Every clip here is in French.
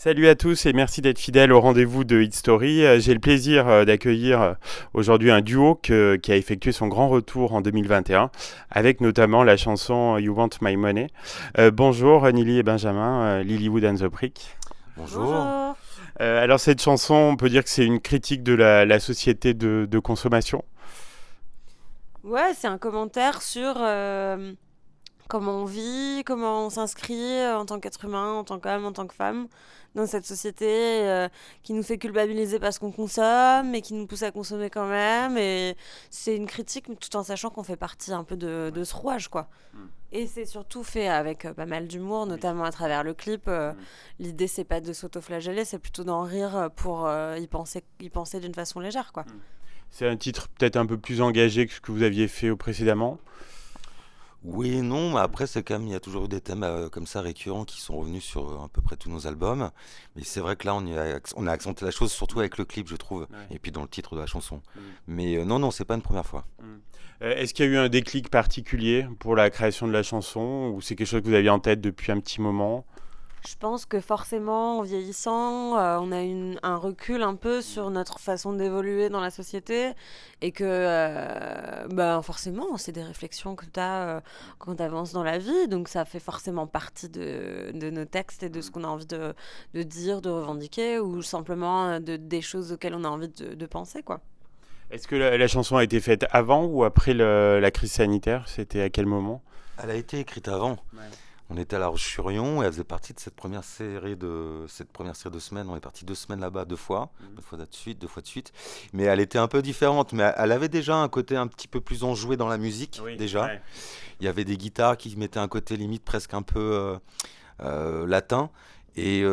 Salut à tous et merci d'être fidèles au rendez-vous de Hit Story. J'ai le plaisir d'accueillir aujourd'hui un duo qui a effectué son grand retour en 2021 avec notamment la chanson You Want My Money. Bonjour Nili et Benjamin, Lilywood and the Prick. Bonjour. Alors cette chanson, on peut dire que c'est une critique de la société de consommation. Ouais, c'est un commentaire sur comment on vit, comment on s'inscrit en tant qu'être humain, en tant qu'homme, en tant que femme, dans cette société qui nous fait culpabiliser parce qu'on consomme et qui nous pousse à consommer quand même. Et c'est une critique, mais tout en sachant qu'on fait partie un peu de ce rouage, quoi. Mm. Et c'est surtout fait avec pas mal d'humour, Oui. notamment à travers le clip. Mm. L'idée, c'est pas de s'auto-flageller, c'est plutôt d'en rire pour y penser d'une façon légère, quoi. Mm. C'est un titre peut-être un peu plus engagé que ce que vous aviez fait précédemment. Oui et non, mais après, c'est quand même, il y a toujours eu des thèmes comme ça récurrents qui sont revenus sur à peu près tous nos albums. Mais c'est vrai que là, on a accentué la chose, surtout avec le clip, je trouve, Ouais. et puis dans le titre de la chanson. Mm. Mais non, non, c'est pas une première fois. Mm. Est-ce qu'il y a eu un déclic particulier pour la création de la chanson ou c'est quelque chose que vous aviez en tête depuis un petit moment? Je pense que forcément, en vieillissant, on a un recul un peu sur notre façon d'évoluer dans la société et que ben, forcément, c'est des réflexions que tu as quand tu avances dans la vie. Donc ça fait forcément partie de nos textes et de ce qu'on a envie de dire, de revendiquer ou simplement des choses auxquelles on a envie de penser, quoi. Est-ce que la chanson a été faite avant ou après la crise sanitaire? C'était à quel moment? Elle a été écrite avant. Ouais. On était à La Roche-sur-Yon et elle faisait partie de cette première série de semaines. On est parti 2 semaines là-bas, 2 fois, Mhm. 2 fois de suite, 2 fois de suite. Mais elle était un peu différente. Mais elle avait déjà un côté un petit peu plus enjoué dans la musique, Oui, déjà. ouais. Il y avait des guitares qui mettaient un côté limite presque un peu latin. Et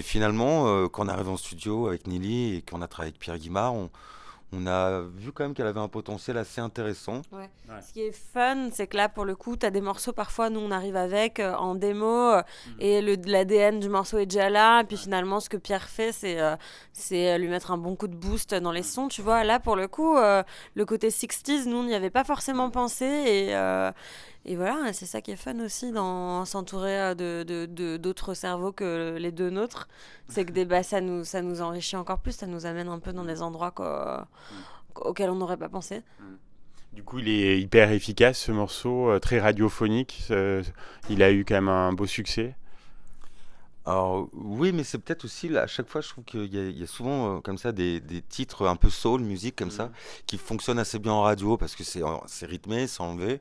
finalement, quand on arrive en studio avec Nili et qu'on a travaillé avec Pierre Guimard, on a vu quand même qu'elle avait un potentiel assez intéressant. Ouais. Ouais. Ce qui est fun, c'est que là, pour le coup, t'as des morceaux, parfois, nous, on arrive avec en démo, Mhm. et l'ADN du morceau est déjà là. Et puis Ouais. finalement, ce que Pierre fait, c'est lui mettre un bon coup de boost dans les sons. Tu vois, là, pour le coup, le côté 60s, nous, on n'y avait pas forcément pensé. Et voilà, c'est ça qui est fun aussi dans s'entourer d'autres cerveaux que les deux nôtres. C'est que ça nous enrichit encore plus, ça nous amène un peu dans des endroits Mhm. auxquels on n'aurait pas pensé. Mhm. Du coup, il est hyper efficace ce morceau, très radiophonique. Il a eu quand même un beau succès. Alors oui, mais c'est peut-être aussi, là, à chaque fois, je trouve qu'il y a souvent comme ça des titres un peu soul, musique comme ça, Mhm. qui fonctionnent assez bien en radio parce que c'est rythmé, c'est enlevé,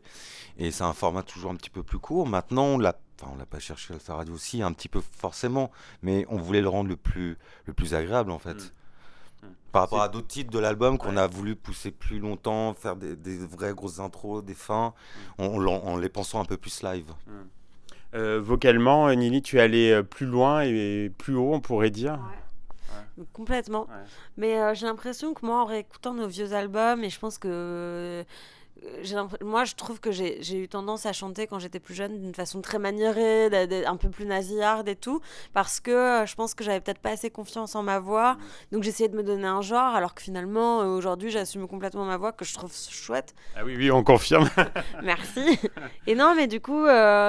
et c'est un format toujours un petit peu plus court. Maintenant, on l'a pas cherché à le faire radio aussi, un petit peu forcément, mais on voulait le rendre le plus agréable en Mhm. fait. Mhm. Par rapport C'est... à d'autres titres de l'album qu'on Ouais. a voulu pousser plus longtemps, faire des vraies grosses intros, des fins, Mhm. en les pensant un peu plus live. Mhm. Vocalement, Nili, tu es allé plus loin et plus haut, on pourrait dire. Ouais. Complètement. Ouais. Mais j'ai l'impression que moi, en réécoutant nos vieux albums, et je pense que moi, je trouve que j'ai eu tendance à chanter quand j'étais plus jeune d'une façon très maniérée, un peu plus nasillarde et tout, parce que je pense que j'avais peut-être pas assez confiance en ma voix, Mhm. donc j'essayais de me donner un genre, alors que finalement, aujourd'hui, j'assume complètement ma voix, que je trouve chouette. Ah oui, oui, on confirme. Merci. Et non, mais du coup,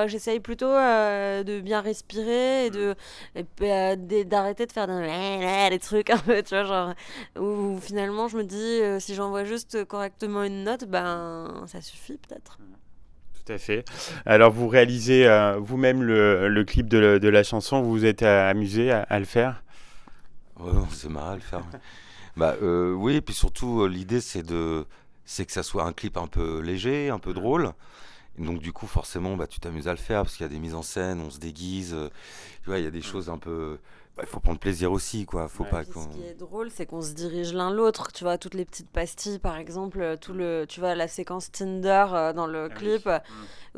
j'essaye plutôt de bien respirer et Mhm. d'arrêter de faire des trucs un peu, tu vois, genre, où finalement je me dis, si j'envoie juste correctement une note, ben ça suffit peut-être. Tout à fait. Alors, vous réalisez vous-même le clip de la chanson, vous vous êtes amusé à le faire? Ouais, on s'est marré à le faire. Bah oui, et puis surtout l'idée c'est que ça soit un clip un peu léger, un peu Mhm. drôle. Et donc du coup forcément bah tu t'amuses à le faire parce qu'il y a des mises en scène, on se déguise, tu vois, il y a des Mhm. choses un peu il faut prendre plaisir aussi quoi, faut Ouais. pas Puis ce qu'on qui est drôle, c'est qu'on se dirige l'un l'autre. Tu vois, toutes les petites pastilles, par exemple, tu vois, la séquence Tinder dans le Ah oui. clip, Mhm.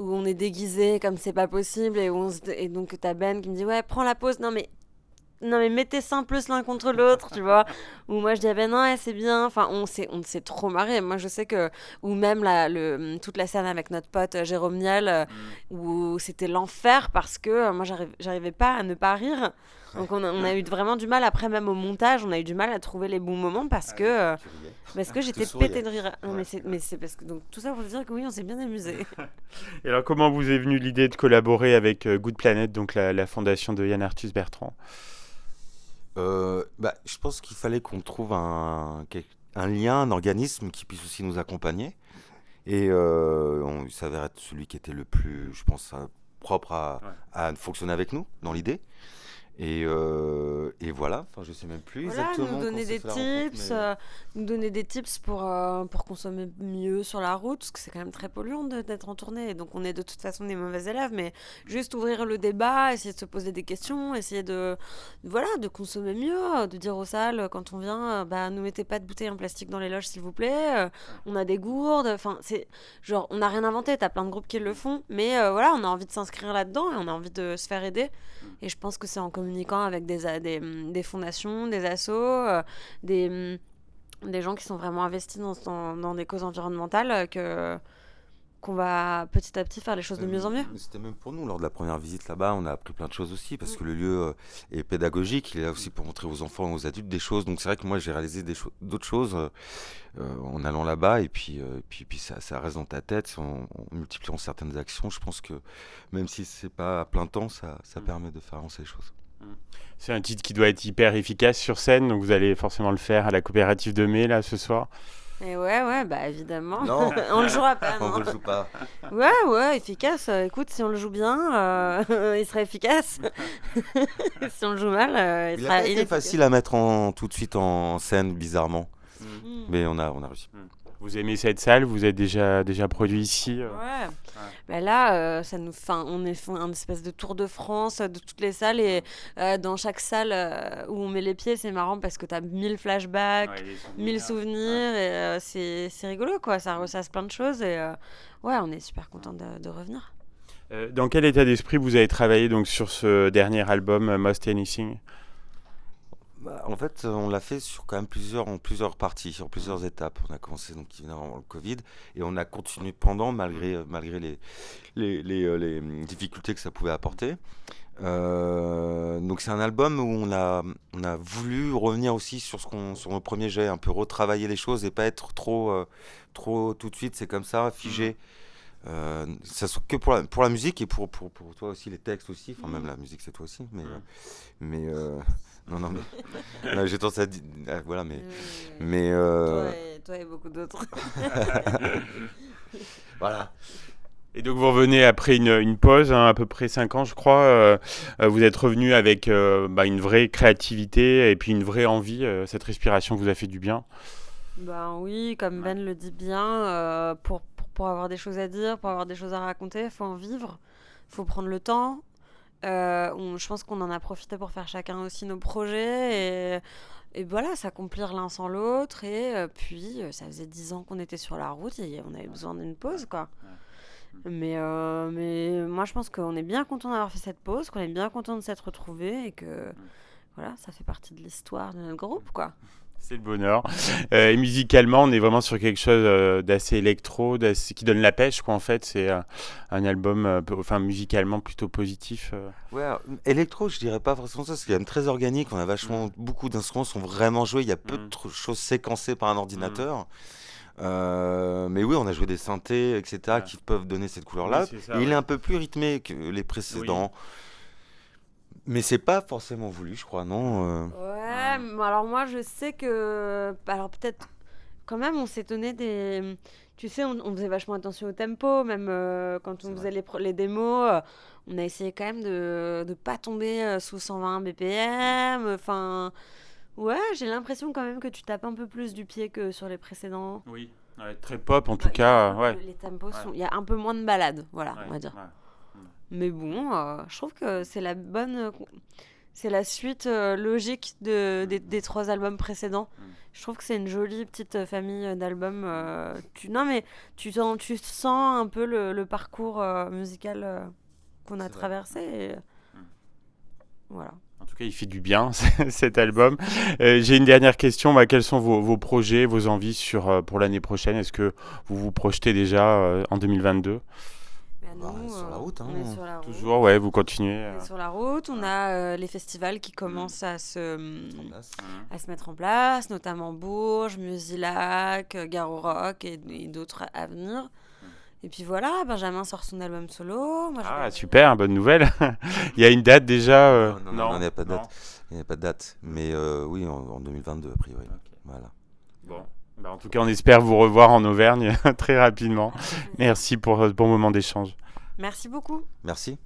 où on est déguisé comme c'est pas possible, et donc t'as Ben qui me dit, ouais, prends la pause. Non mais mets tes seins plus l'un contre l'autre, tu vois. Ou moi je dis ah ben non, ouais, c'est bien. Enfin on s'est trop marré. Moi je sais que ou même toute la scène avec notre pote Jérôme Niel, Mhm. où c'était l'enfer parce que moi j'arrivais pas à ne pas rire. Donc on a eu vraiment du mal après, même au montage, on a eu du mal à trouver les bons moments parce Ah que oui. euh, tu riais. parce que Tu j'étais pété souriais. de rire. Non, Ouais. mais c'est parce que donc tout ça pour dire que oui, on s'est bien amusé. Et alors, comment vous est venue l'idée de collaborer avec Good Planet, donc la fondation de Yann Arthus Bertrand? Je pense qu'il fallait qu'on trouve un lien, un organisme qui puisse aussi nous accompagner. Et il s'avère être celui qui était le plus, je pense, propre Ouais. à fonctionner avec nous, dans l'idée. Et voilà, enfin, je sais même plus Voilà, nous exactement quand donner s'est des fait la rencontre, tips, mais nous donner des tips pour consommer mieux sur la route, parce que c'est quand même très polluant d'être en tournée. Et donc on est de toute façon des mauvais élèves, mais juste ouvrir le débat, essayer de se poser des questions, essayer voilà, de consommer mieux, de dire aux salles quand on vient, bah nous mettez pas de bouteilles en plastique dans les loges s'il vous plaît. On a des gourdes, enfin c'est genre on n'a rien inventé, t'as plein de groupes qui le font, mais voilà, on a envie de s'inscrire là-dedans et on a envie de se faire aider. Et je pense que c'est en communiquant avec des fondations, des assos, des, des gens qui sont vraiment investis dans des causes environnementales qu'on va petit à petit faire les choses de mieux en mieux. Mais c'était même pour nous, lors de la première visite là-bas, on a appris plein de choses aussi, parce que le lieu est pédagogique, il est là aussi pour montrer aux enfants et aux adultes des choses. Donc c'est vrai que moi j'ai réalisé d'autres choses en allant là-bas, et puis ça reste dans ta tête. En multipliant certaines actions, je pense que même si c'est pas à plein temps, ça permet de faire avancer les choses. C'est un titre qui doit être hyper efficace sur scène, donc vous allez forcément le faire à la coopérative de mai, là, ce soir. Et ouais, bah évidemment. Non, On le jouera pas, on non. ne le joue pas. Ouais, efficace. Écoute, si on le joue bien, il sera efficace. Si on le joue mal, il Il n'a sera pas été inefficace. facile à mettre tout de suite en scène, bizarrement, Mm. mais on a réussi. Vous aimez cette salle? Vous êtes déjà produit ici? Ouais. Bah là, ça nous, on est fait un espèce de tour de France de toutes les salles et dans chaque salle où on met les pieds, c'est marrant parce que t'as 1000 flashbacks, Ouais, les 1000 souvenirs et c'est rigolo quoi. Ça ressasse plein de choses et ouais, on est super content de revenir. Dans quel état d'esprit vous avez travaillé donc sur ce dernier album, Most Anything? En fait, on l'a fait sur quand même plusieurs parties, sur plusieurs étapes. On a commencé donc évidemment avant le Covid et on a continué pendant, malgré les difficultés que ça pouvait apporter. Donc c'est un album où on a voulu revenir aussi sur sur nos premiers jets, un peu retravailler les choses et pas être trop tout de suite, c'est comme ça, figé. Ça soit que pour la musique et pour toi aussi, les textes aussi, enfin même la musique c'est toi aussi, mais non, non, j'ai tendance à dire, voilà, mais Toi et beaucoup d'autres. voilà. Et donc vous revenez après une pause, à peu près 5 ans je crois, vous êtes revenu avec une vraie créativité et puis une vraie envie, cette respiration vous a fait du bien. Ben oui, comme Ben le dit bien, pour avoir des choses à dire, pour avoir des choses à raconter, il faut en vivre, il faut prendre le temps. Je pense qu'on en a profité pour faire chacun aussi nos projets et voilà, s'accomplir l'un sans l'autre. Et puis, ça faisait 10 ans qu'on était sur la route et on avait besoin d'une pause, quoi. Mais moi, je pense qu'on est bien content d'avoir fait cette pause, qu'on est bien content de s'être retrouvés et que voilà, ça fait partie de l'histoire de notre groupe, quoi. C'est le bonheur. Et musicalement, on est vraiment sur quelque chose d'assez électro, qui donne la pêche, quoi, en fait. C'est un album, musicalement plutôt positif. Ouais, électro, je dirais pas forcément ça, c'est quand même très organique. On a beaucoup d'instruments sont vraiment joués. Il y a peu de choses séquencées par un ordinateur. Mais oui, on a joué des synthés, etc., qui peuvent donner cette couleur-là. Oui, c'est ça, Et il ouais. est un peu plus rythmé que les précédents. Mais c'est pas forcément voulu, je crois, non Ouais, mais alors moi je sais que. Alors peut-être quand même on s'étonnait des. Tu sais, on faisait vachement attention au tempo, même quand on faisait les démos, on a essayé quand même de pas tomber sous 120 BPM. Enfin, ouais, j'ai l'impression quand même que tu tapes un peu plus du pied que sur les précédents. Oui, ouais, très pop en tout Ouais, cas. Ouais. les tempos sont. Il y a un peu moins de balades, voilà, on va dire. Ouais. Mais bon, je trouve que c'est la bonne. C'est la suite logique des 3 albums précédents. Je trouve que c'est une jolie petite famille d'albums. Non, mais tu sens un peu le parcours musical qu'on a C'est vrai. traversé. Et voilà. En tout cas, il fait du bien cet album. J'ai une dernière question. Quels sont vos projets, vos envies pour l'année prochaine? Est-ce que vous vous projetez déjà en 2022? Sur la route, hein. On est sur la route. Toujours, ouais, vous continuez. On est sur la route. On a les festivals qui commencent à se mettre en place, notamment Bourges, Musilac, Garo Rock et d'autres à venir. Et puis voilà, Benjamin sort son album solo. Moi, je Ah, vais- super, bonne nouvelle. Il y a une date déjà Non, il n'y a pas de date. Il n'y a pas de date. Mais oui, en 2022, a priori. Ok. Voilà. Bon. En tout cas, on espère vous revoir en Auvergne très rapidement. Merci pour ce bon moment d'échange. Merci beaucoup. Merci.